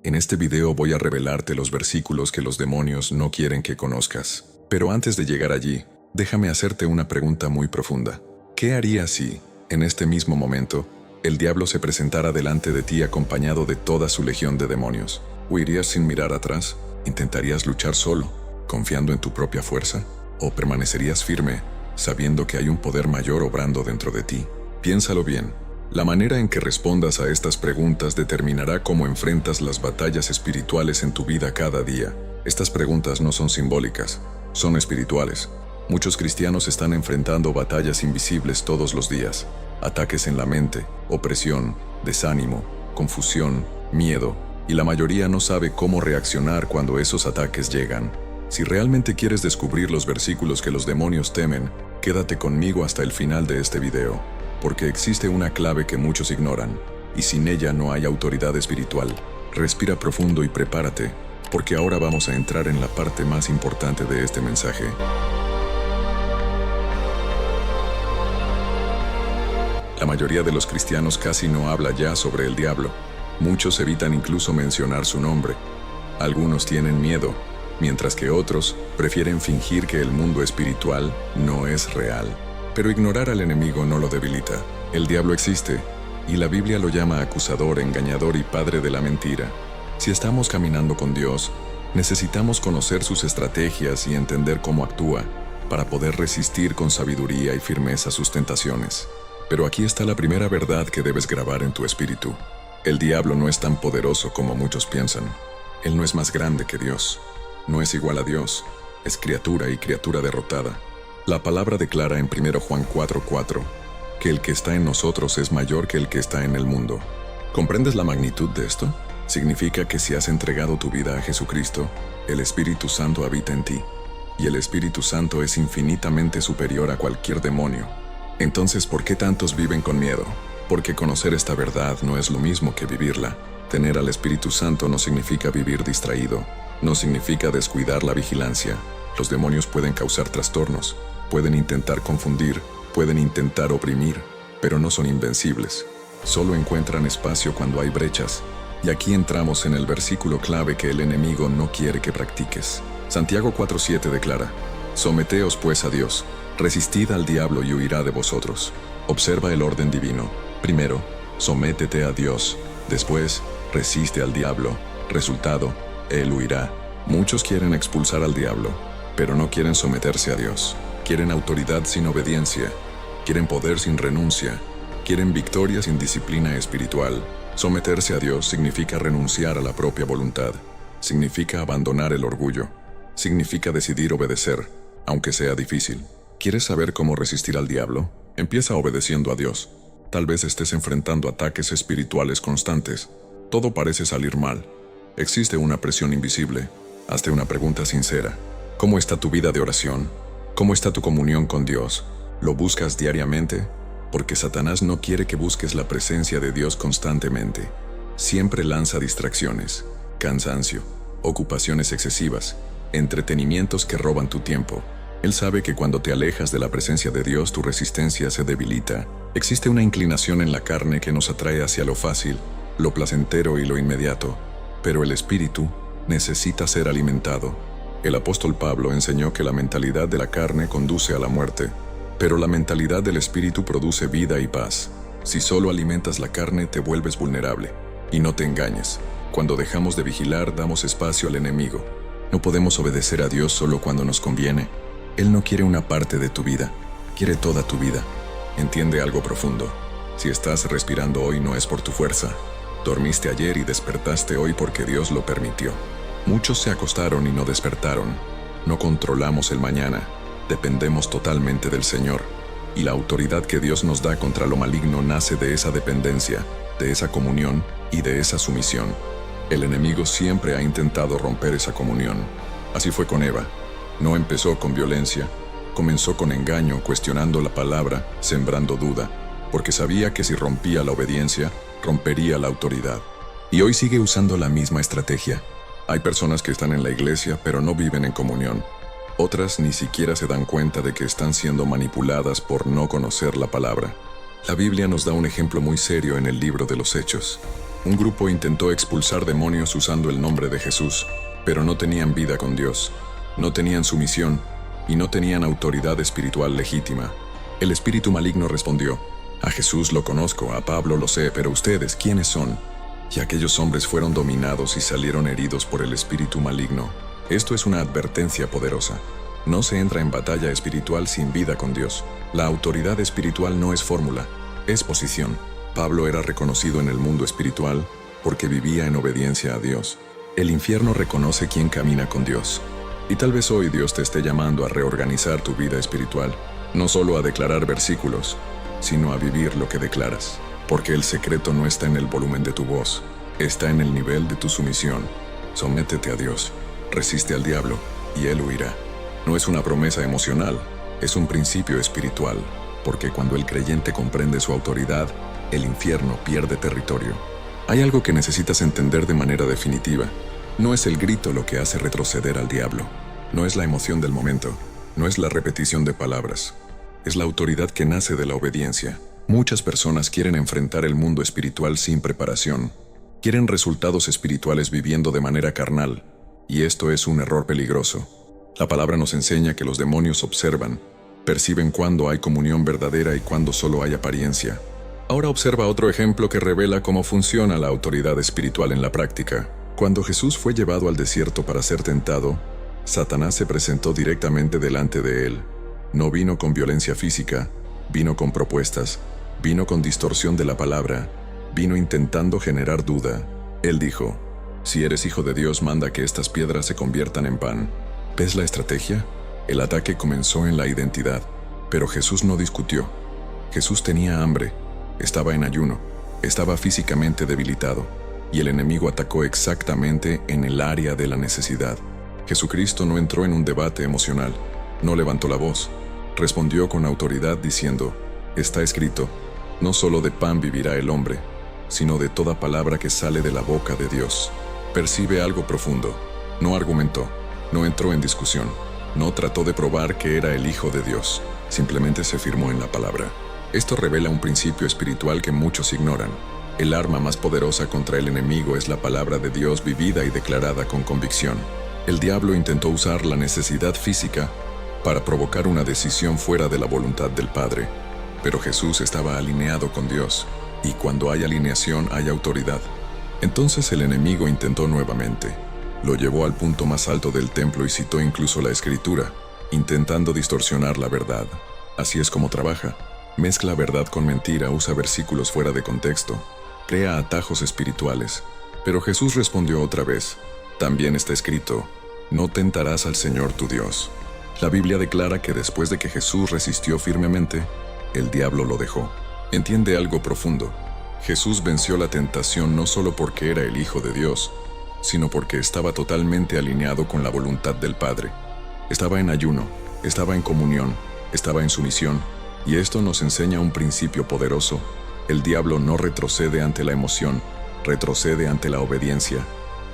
En este video voy a revelarte los versículos que los demonios no quieren que conozcas. Pero antes de llegar allí, déjame hacerte una pregunta muy profunda. ¿Qué harías si, en este mismo momento, el diablo se presentara delante de ti acompañado de toda su legión de demonios? ¿Huirías sin mirar atrás? ¿Intentarías luchar solo, confiando en tu propia fuerza? ¿O permanecerías firme, sabiendo que hay un poder mayor obrando dentro de ti? Piénsalo bien. La manera en que respondas a estas preguntas determinará cómo enfrentas las batallas espirituales en tu vida cada día. Estas preguntas no son simbólicas, son espirituales. Muchos cristianos están enfrentando batallas invisibles todos los días. Ataques en la mente, opresión, desánimo, confusión, miedo, y la mayoría no sabe cómo reaccionar cuando esos ataques llegan. Si realmente quieres descubrir los versículos que los demonios temen, quédate conmigo hasta el final de este video, porque existe una clave que muchos ignoran, y sin ella no hay autoridad espiritual. Respira profundo y prepárate, porque ahora vamos a entrar en la parte más importante de este mensaje. La mayoría de los cristianos casi no habla ya sobre el diablo. Muchos evitan incluso mencionar su nombre. Algunos tienen miedo, mientras que otros prefieren fingir que el mundo espiritual no es real. Pero ignorar al enemigo no lo debilita. El diablo existe, y la Biblia lo llama acusador, engañador y padre de la mentira. Si estamos caminando con Dios, necesitamos conocer sus estrategias y entender cómo actúa, para poder resistir con sabiduría y firmeza sus tentaciones. Pero aquí está la primera verdad que debes grabar en tu espíritu. El diablo no es tan poderoso como muchos piensan. Él no es más grande que Dios. No es igual a Dios. Es criatura y criatura derrotada. La palabra declara en 1 Juan 4:4 que el que está en nosotros es mayor que el que está en el mundo. ¿Comprendes la magnitud de esto? Significa que si has entregado tu vida a Jesucristo, el Espíritu Santo habita en ti, y el Espíritu Santo es infinitamente superior a cualquier demonio. Entonces, ¿por qué tantos viven con miedo? Porque conocer esta verdad no es lo mismo que vivirla. Tener al Espíritu Santo no significa vivir distraído, no significa descuidar la vigilancia. Los demonios pueden causar trastornos, pueden intentar confundir, pueden intentar oprimir, pero no son invencibles. Solo encuentran espacio cuando hay brechas. Y aquí entramos en el versículo clave que el enemigo no quiere que practiques. Santiago 4:7 declara: Someteos pues a Dios, resistid al diablo y huirá de vosotros. Observa el orden divino. Primero, sométete a Dios. Después, resiste al diablo. Resultado, él huirá. Muchos quieren expulsar al diablo, pero no quieren someterse a Dios. Quieren autoridad sin obediencia. Quieren poder sin renuncia. Quieren victoria sin disciplina espiritual. Someterse a Dios significa renunciar a la propia voluntad. Significa abandonar el orgullo. Significa decidir obedecer, aunque sea difícil. ¿Quieres saber cómo resistir al diablo? Empieza obedeciendo a Dios. Tal vez estés enfrentando ataques espirituales constantes. Todo parece salir mal. Existe una presión invisible. Hazte una pregunta sincera. ¿Cómo está tu vida de oración? ¿Cómo está tu comunión con Dios? ¿Lo buscas diariamente? Porque Satanás no quiere que busques la presencia de Dios constantemente. Siempre lanza distracciones, cansancio, ocupaciones excesivas, entretenimientos que roban tu tiempo. Él sabe que cuando te alejas de la presencia de Dios, tu resistencia se debilita. Existe una inclinación en la carne que nos atrae hacia lo fácil, lo placentero y lo inmediato, pero el espíritu necesita ser alimentado. El apóstol Pablo enseñó que la mentalidad de la carne conduce a la muerte, pero la mentalidad del espíritu produce vida y paz. Si solo alimentas la carne, te vuelves vulnerable. Y no te engañes. Cuando dejamos de vigilar, damos espacio al enemigo. No podemos obedecer a Dios solo cuando nos conviene. Él no quiere una parte de tu vida, quiere toda tu vida. Entiende algo profundo. Si estás respirando hoy no es por tu fuerza. Dormiste ayer y despertaste hoy porque Dios lo permitió. Muchos se acostaron y no despertaron. No controlamos el mañana. Dependemos totalmente del Señor. Y la autoridad que Dios nos da contra lo maligno nace de esa dependencia, de esa comunión y de esa sumisión. El enemigo siempre ha intentado romper esa comunión. Así fue con Eva. No empezó con violencia, comenzó con engaño, cuestionando la palabra, sembrando duda, porque sabía que si rompía la obediencia, rompería la autoridad. Y hoy sigue usando la misma estrategia. Hay personas que están en la iglesia, pero no viven en comunión. Otras ni siquiera se dan cuenta de que están siendo manipuladas por no conocer la palabra. La Biblia nos da un ejemplo muy serio en el libro de los Hechos. Un grupo intentó expulsar demonios usando el nombre de Jesús, pero no tenían vida con Dios, no tenían sumisión y no tenían autoridad espiritual legítima. El espíritu maligno respondió: a Jesús lo conozco, a Pablo lo sé, pero ustedes, ¿quiénes son? Y aquellos hombres fueron dominados y salieron heridos por el espíritu maligno. Esto es una advertencia poderosa. No se entra en batalla espiritual sin vida con Dios. La autoridad espiritual no es fórmula, es posición. Pablo era reconocido en el mundo espiritual porque vivía en obediencia a Dios. El infierno reconoce quién camina con Dios. Y tal vez hoy Dios te esté llamando a reorganizar tu vida espiritual, no solo a declarar versículos, sino a vivir lo que declaras. Porque el secreto no está en el volumen de tu voz, está en el nivel de tu sumisión. Sométete a Dios, resiste al diablo, y él huirá. No es una promesa emocional, es un principio espiritual, porque cuando el creyente comprende su autoridad, el infierno pierde territorio. Hay algo que necesitas entender de manera definitiva. No es el grito lo que hace retroceder al diablo. No es la emoción del momento. No es la repetición de palabras. Es la autoridad que nace de la obediencia. Muchas personas quieren enfrentar el mundo espiritual sin preparación. Quieren resultados espirituales viviendo de manera carnal. Y esto es un error peligroso. La palabra nos enseña que los demonios observan, perciben cuándo hay comunión verdadera y cuándo solo hay apariencia. Ahora observa otro ejemplo que revela cómo funciona la autoridad espiritual en la práctica. Cuando Jesús fue llevado al desierto para ser tentado, Satanás se presentó directamente delante de él. No vino con violencia física, vino con propuestas, vino con distorsión de la palabra, vino intentando generar duda. Él dijo: si eres hijo de Dios, manda que estas piedras se conviertan en pan. ¿Ves la estrategia? El ataque comenzó en la identidad, pero Jesús no discutió. Jesús tenía hambre, estaba en ayuno, estaba físicamente debilitado, y el enemigo atacó exactamente en el área de la necesidad. Jesucristo no entró en un debate emocional, no levantó la voz, respondió con autoridad diciendo: está escrito, no solo de pan vivirá el hombre, sino de toda palabra que sale de la boca de Dios. Percibe algo profundo, no argumentó, no entró en discusión, no trató de probar que era el Hijo de Dios, simplemente se firmó en la palabra. Esto revela un principio espiritual que muchos ignoran. El arma más poderosa contra el enemigo es la palabra de Dios vivida y declarada con convicción. El diablo intentó usar la necesidad física para provocar una decisión fuera de la voluntad del Padre, pero Jesús estaba alineado con Dios, y cuando hay alineación hay autoridad. Entonces el enemigo intentó nuevamente. Lo llevó al punto más alto del templo y citó incluso la Escritura, intentando distorsionar la verdad. Así es como trabaja. Mezcla verdad con mentira, usa versículos fuera de contexto, crea atajos espirituales. Pero Jesús respondió otra vez: también está escrito, no tentarás al Señor tu Dios. La Biblia declara que después de que Jesús resistió firmemente, el diablo lo dejó. Entiende algo profundo. Jesús venció la tentación no solo porque era el Hijo de Dios, sino porque estaba totalmente alineado con la voluntad del Padre. Estaba en ayuno, estaba en comunión, estaba en sumisión, y esto nos enseña un principio poderoso. El diablo no retrocede ante la emoción, retrocede ante la obediencia.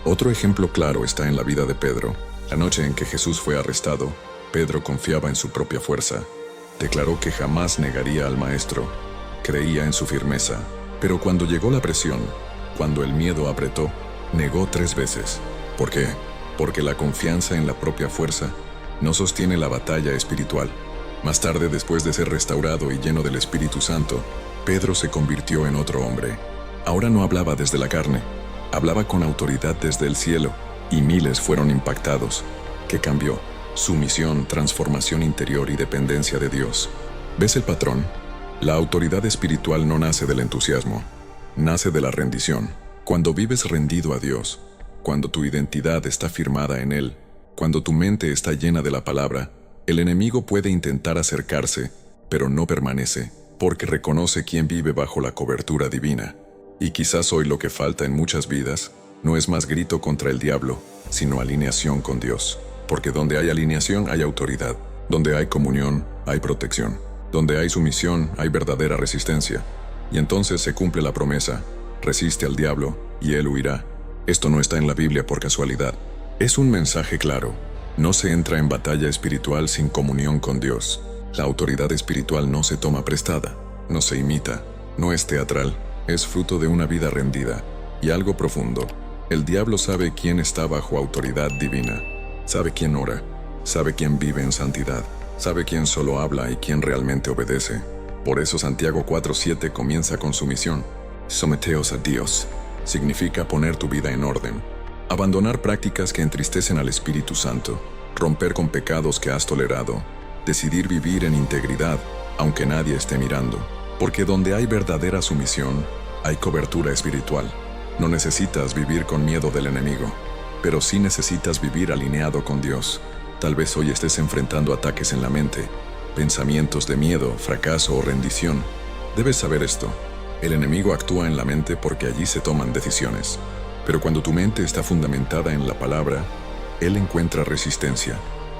Otro ejemplo claro está en la vida de Pedro. La noche en que Jesús fue arrestado, Pedro confiaba en su propia fuerza. Declaró que jamás negaría al Maestro. Creía en su firmeza. Pero cuando llegó la presión, cuando el miedo apretó, negó 3 veces. ¿Por qué? Porque la confianza en la propia fuerza no sostiene la batalla espiritual. Más tarde, después de ser restaurado y lleno del Espíritu Santo, Pedro se convirtió en otro hombre. Ahora no hablaba desde la carne, hablaba con autoridad desde el cielo, y miles fueron impactados. ¿Qué cambió? Sumisión, transformación interior y dependencia de Dios. ¿Ves el patrón? La autoridad espiritual no nace del entusiasmo, nace de la rendición. Cuando vives rendido a Dios, cuando tu identidad está firmada en Él, cuando tu mente está llena de la palabra, el enemigo puede intentar acercarse, pero no permanece, porque reconoce quién vive bajo la cobertura divina. Y quizás hoy lo que falta en muchas vidas no es más grito contra el diablo, sino alineación con Dios. Porque donde hay alineación hay autoridad, donde hay comunión hay protección, donde hay sumisión hay verdadera resistencia. Y entonces se cumple la promesa: resiste al diablo y él huirá. Esto no está en la Biblia por casualidad. Es un mensaje claro. No se entra en batalla espiritual sin comunión con Dios. La autoridad espiritual no se toma prestada, no se imita, no es teatral, es fruto de una vida rendida. Y algo profundo. El diablo sabe quién está bajo autoridad divina. Sabe quién ora. Sabe quién vive en santidad. Sabe quién solo habla y quién realmente obedece. Por eso Santiago 4:7 comienza con su misión. Someteos a Dios. Significa poner tu vida en orden. Abandonar prácticas que entristecen al Espíritu Santo. Romper con pecados que has tolerado. Decidir vivir en integridad, aunque nadie esté mirando. Porque donde hay verdadera sumisión, hay cobertura espiritual. No necesitas vivir con miedo del enemigo, pero sí necesitas vivir alineado con Dios. Tal vez hoy estés enfrentando ataques en la mente, pensamientos de miedo, fracaso o rendición. Debes saber esto. El enemigo actúa en la mente porque allí se toman decisiones. Pero cuando tu mente está fundamentada en la palabra, él encuentra resistencia.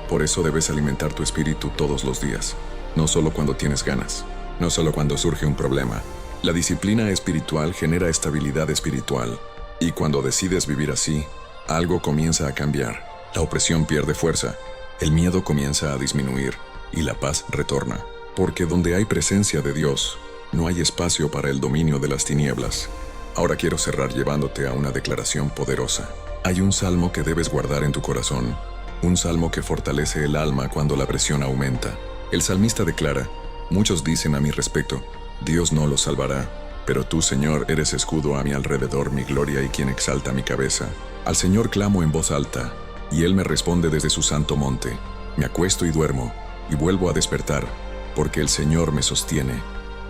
Por eso debes alimentar tu espíritu todos los días. No solo cuando tienes ganas, no solo cuando surge un problema. La disciplina espiritual genera estabilidad espiritual. Y cuando decides vivir así, algo comienza a cambiar. La opresión pierde fuerza, el miedo comienza a disminuir y la paz retorna. Porque donde hay presencia de Dios, no hay espacio para el dominio de las tinieblas. Ahora quiero cerrar llevándote a una declaración poderosa. Hay un salmo que debes guardar en tu corazón, un salmo que fortalece el alma cuando la presión aumenta. El salmista declara: muchos dicen a mi respecto, Dios no los salvará, pero tú, Señor, eres escudo a mi alrededor, mi gloria y quien exalta mi cabeza. Al Señor clamo en voz alta, y Él me responde desde su santo monte. Me acuesto y duermo, y vuelvo a despertar, porque el Señor me sostiene.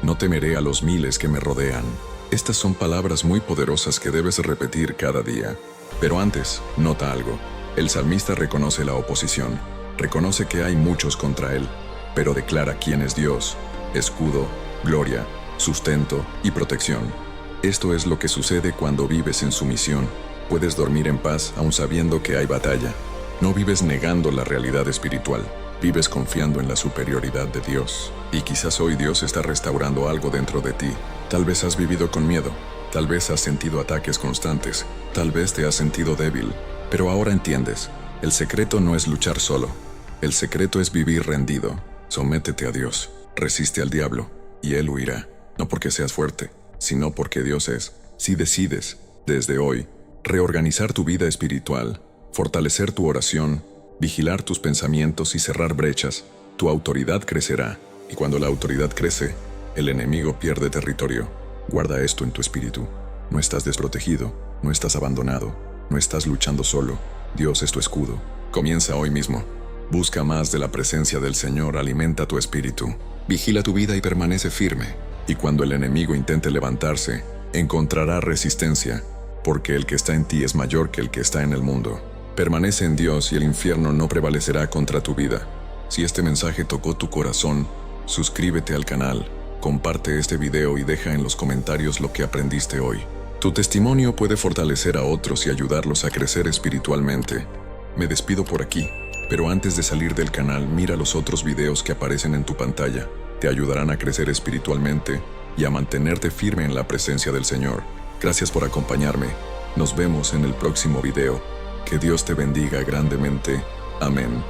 No temeré a los miles que me rodean. Estas son palabras muy poderosas que debes repetir cada día. Pero antes, nota algo. El salmista reconoce la oposición, reconoce que hay muchos contra él, pero declara quién es Dios, escudo, gloria, sustento y protección. Esto es lo que sucede cuando vives en sumisión. Puedes dormir en paz aun sabiendo que hay batalla. No vives negando la realidad espiritual, vives confiando en la superioridad de Dios. Y quizás hoy Dios está restaurando algo dentro de ti. Tal vez has vivido con miedo, tal vez has sentido ataques constantes, tal vez te has sentido débil, pero ahora entiendes, el secreto no es luchar solo, el secreto es vivir rendido. Sométete a Dios, resiste al diablo, y él huirá, no porque seas fuerte, sino porque Dios es. Si decides, desde hoy, reorganizar tu vida espiritual, fortalecer tu oración, vigilar tus pensamientos y cerrar brechas, tu autoridad crecerá, y cuando la autoridad crece, el enemigo pierde territorio. Guarda esto en tu espíritu. No estás desprotegido, no estás abandonado, no estás luchando solo. Dios es tu escudo. Comienza hoy mismo. Busca más de la presencia del Señor, alimenta tu espíritu. Vigila tu vida y permanece firme. Y cuando el enemigo intente levantarse, encontrará resistencia, porque el que está en ti es mayor que el que está en el mundo. Permanece en Dios y el infierno no prevalecerá contra tu vida. Si este mensaje tocó tu corazón, suscríbete al canal, comparte este video y deja en los comentarios lo que aprendiste hoy. Tu testimonio puede fortalecer a otros y ayudarlos a crecer espiritualmente. Me despido por aquí, pero antes de salir del canal, mira los otros videos que aparecen en tu pantalla. Te ayudarán a crecer espiritualmente y a mantenerte firme en la presencia del Señor. Gracias por acompañarme. Nos vemos en el próximo video. Que Dios te bendiga grandemente. Amén.